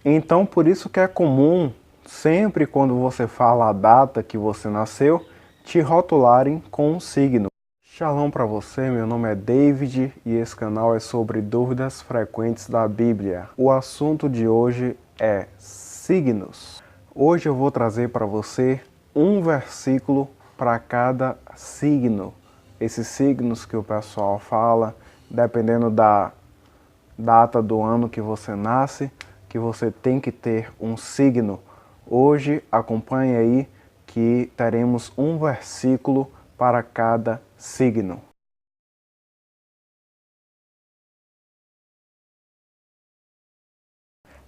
Então, por isso que é comum, sempre quando você fala a data que você nasceu, te rotularem com um signo. Shalom para você, meu nome é David e esse canal é sobre dúvidas frequentes da Bíblia. O assunto de hoje é signos. Hoje eu vou trazer para você um versículo para cada signo. Esses signos que o pessoal fala, dependendo da data do ano que você nasce, que você tem que ter um signo. Hoje acompanhe aí que teremos um versículo para cada signo.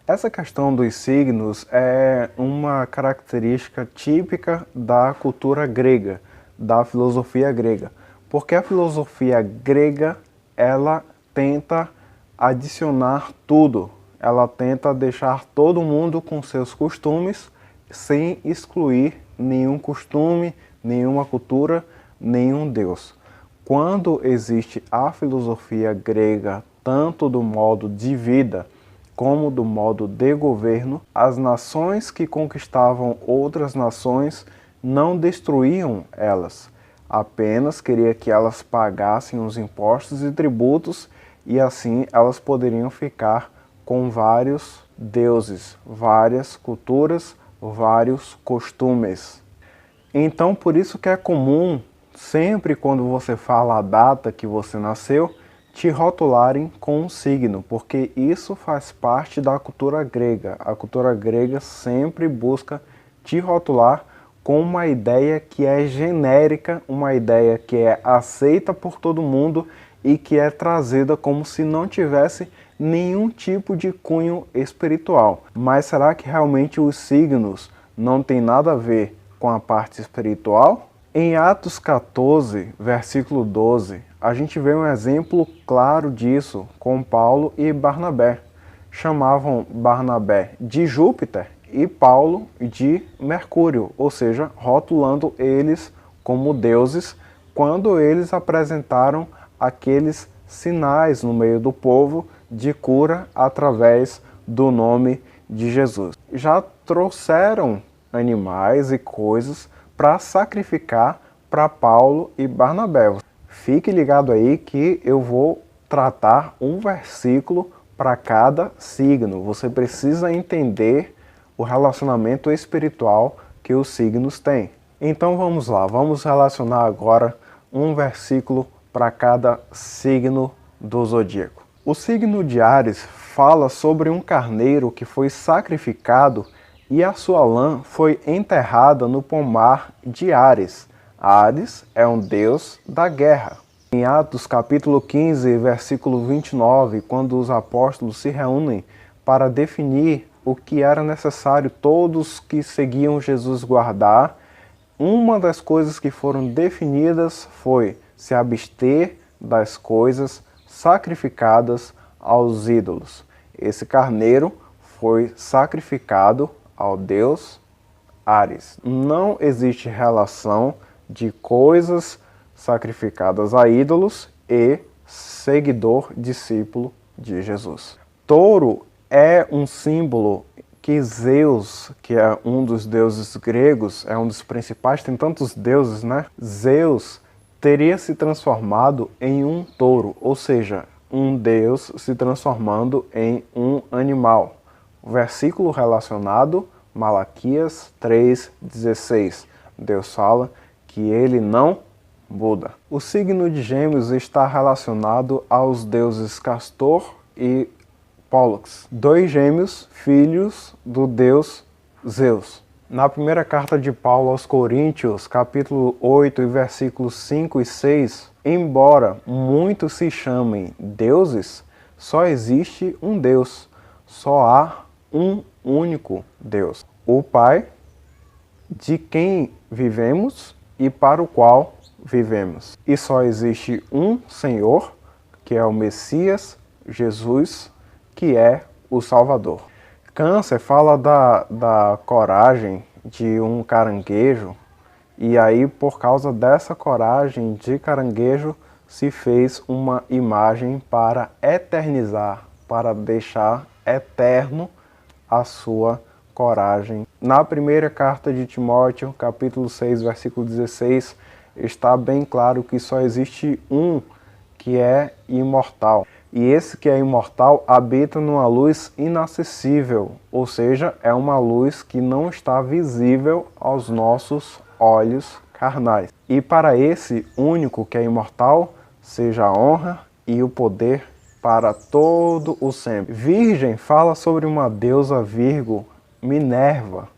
Essa questão dos signos é uma característica típica da cultura grega, da filosofia grega, porque a filosofia grega ela tenta adicionar tudo, ela tenta deixar todo mundo com seus costumes sem excluir nenhum costume, nenhuma cultura, nenhum deus. Quando existe a filosofia grega, tanto do modo de vida como do modo de governo, as nações que conquistavam outras nações não destruíam elas, apenas queria que elas pagassem os impostos e tributos e assim elas poderiam ficar com vários deuses, várias culturas, vários costumes. Então, por isso que é comum, sempre quando você fala a data que você nasceu, te rotularem com um signo, porque isso faz parte da cultura grega. A cultura grega sempre busca te rotular com uma ideia que é genérica, uma ideia que é aceita por todo mundo e que é trazida como se não tivesse nenhum tipo de cunho espiritual. Mas será que realmente os signos não têm nada a ver com a parte espiritual? Em Atos 14, versículo 12, a gente vê um exemplo claro disso com Paulo e Barnabé. Chamavam Barnabé de Júpiter e Paulo de Mercúrio, ou seja, rotulando eles como deuses quando eles apresentaram aqueles sinais no meio do povo de cura através do nome de Jesus. Já trouxeram animais e coisas para sacrificar para Paulo e Barnabé. Fique ligado aí que eu vou tratar um versículo para cada signo. Você precisa entender o relacionamento espiritual que os signos têm. Então vamos lá, vamos relacionar agora um versículo para cada signo do zodíaco. O signo de Áries fala sobre um carneiro que foi sacrificado e a sua lã foi enterrada no pomar de Áries. Áries é um deus da guerra. Em Atos capítulo 15, versículo 29, quando os apóstolos se reúnem para definir o que era necessário todos que seguiam Jesus guardar, uma das coisas que foram definidas foi se abster das coisas sacrificadas aos ídolos. Esse carneiro foi sacrificado ao deus Áries. Não existe relação de coisas sacrificadas a ídolos e seguidor, discípulo de Jesus. Touro é um símbolo que Zeus, que é um dos deuses gregos, é um dos principais, tem tantos deuses, né? Zeus teria se transformado em um touro, ou seja, um deus se transformando em um animal. O versículo relacionado, Malaquias 3,16. Deus fala que ele não muda. O signo de Gêmeos está relacionado aos deuses Castor e Pólux, dois gêmeos, filhos do deus Zeus. Na primeira carta de Paulo aos Coríntios, capítulo 8, versículos 5 e 6, embora muitos se chamem deuses, só existe um Deus, só há um único Deus, o Pai, de quem vivemos e para o qual vivemos. E só existe um Senhor, que é o Messias, Jesus, que é o Salvador. Câncer fala da coragem de um caranguejo, e aí por causa dessa coragem de caranguejo se fez uma imagem para eternizar, para deixar eterno a sua coragem. Na primeira carta de Timóteo, capítulo 6, versículo 16, está bem claro que só existe um que é imortal. E esse que é imortal habita numa luz inacessível, ou seja, é uma luz que não está visível aos nossos olhos carnais. E para esse único que é imortal, seja a honra e o poder para todo o sempre. Virgem fala sobre uma deusa Virgo, Minerva,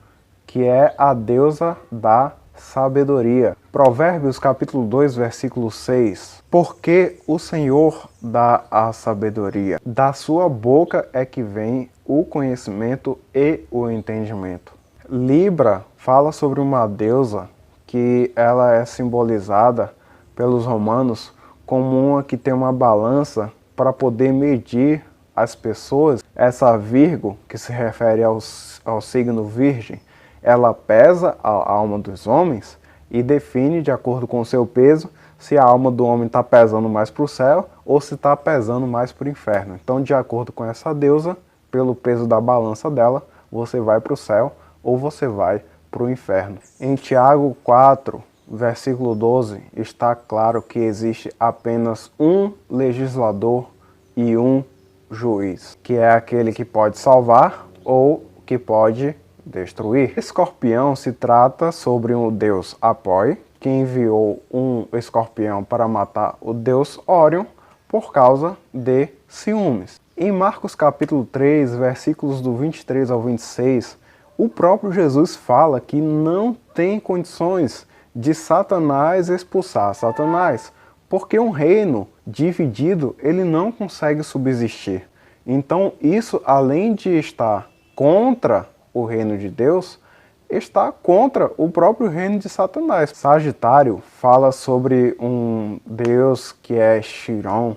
que é a deusa da sabedoria. Provérbios capítulo 2, versículo 6. Porque o Senhor dá a sabedoria. Da sua boca é que vem o conhecimento e o entendimento. Libra fala sobre uma deusa que ela é simbolizada pelos romanos como uma que tem uma balança para poder medir as pessoas. Essa Virgo, que se refere ao signo Virgem, ela pesa a alma dos homens e define, de acordo com o seu peso, se a alma do homem está pesando mais para o céu ou se está pesando mais para o inferno. Então, de acordo com essa deusa, pelo peso da balança dela, você vai para o céu ou você vai para o inferno. Em Tiago 4, versículo 12, está claro que existe apenas um legislador e um juiz, que é aquele que pode salvar ou que pode destruir. Escorpião se trata sobre um deus Apoi, que enviou um escorpião para matar o deus Órion por causa de ciúmes. Em Marcos capítulo 3, versículos do 23 ao 26, o próprio Jesus fala que não tem condições de Satanás expulsar Satanás, porque um reino dividido ele não consegue subsistir. Então isso, além de estar contra o reino de Deus, está contra o próprio reino de Satanás. Sagitário fala sobre um deus que é Chiron,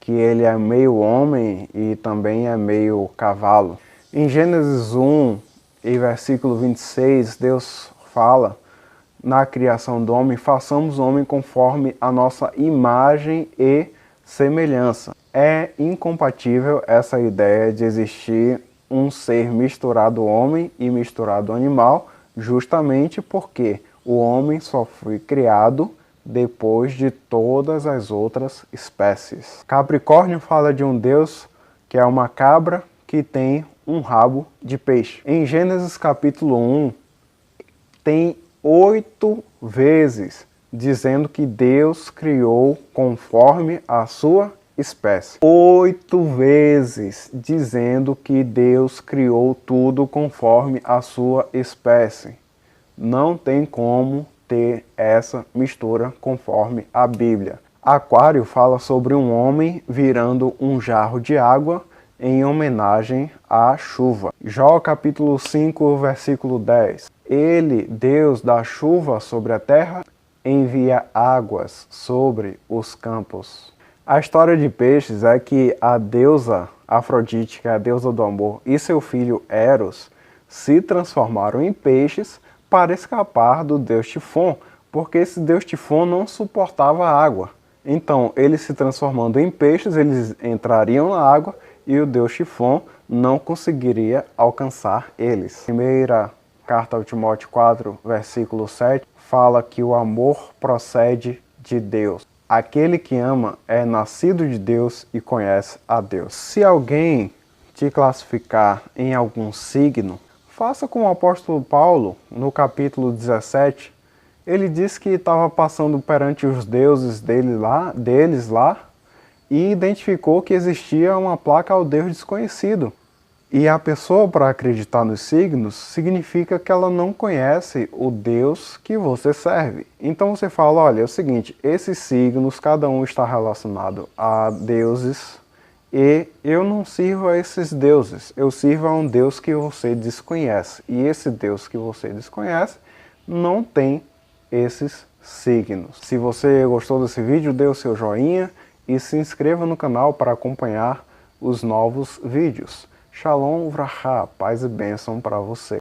que ele é meio homem e também é meio cavalo. Em Gênesis 1 e versículo 26, Deus fala na criação do homem: façamos o homem conforme a nossa imagem e semelhança. É incompatível essa ideia de existir um ser misturado homem e misturado animal, justamente porque o homem só foi criado depois de todas as outras espécies. Capricórnio fala de um deus que é uma cabra que tem um rabo de peixe. Em Gênesis capítulo 1, tem 8 vezes dizendo que Deus criou conforme a sua espécie. 8 vezes dizendo que Deus criou tudo conforme a sua espécie. Não tem como ter essa mistura conforme a Bíblia. Aquário fala sobre um homem virando um jarro de água em homenagem à chuva. Jó capítulo 5, versículo 10. Ele, Deus, dá chuva sobre a terra, envia águas sobre os campos. A história de Peixes é que a deusa Afrodite, que é a deusa do amor, e seu filho Eros se transformaram em peixes para escapar do deus Tifon, porque esse deus Tifon não suportava a água. Então, eles se transformando em peixes, eles entrariam na água e o deus Tifon não conseguiria alcançar eles. Primeira carta ao Timóteo 4, versículo 7, fala que o amor procede de Deus. Aquele que ama é nascido de Deus e conhece a Deus. Se alguém te classificar em algum signo, faça como o apóstolo Paulo, no capítulo 17, ele disse que estava passando perante os deuses deles lá, e identificou que existia uma placa ao Deus desconhecido. E a pessoa, para acreditar nos signos, significa que ela não conhece o Deus que você serve. Então você fala, olha, é o seguinte, esses signos, cada um está relacionado a deuses, e eu não sirvo a esses deuses, eu sirvo a um Deus que você desconhece. E esse Deus que você desconhece não tem esses signos. Se você gostou desse vídeo, dê o seu joinha e se inscreva no canal para acompanhar os novos vídeos. Shalom Vrachá, paz e bênção para você.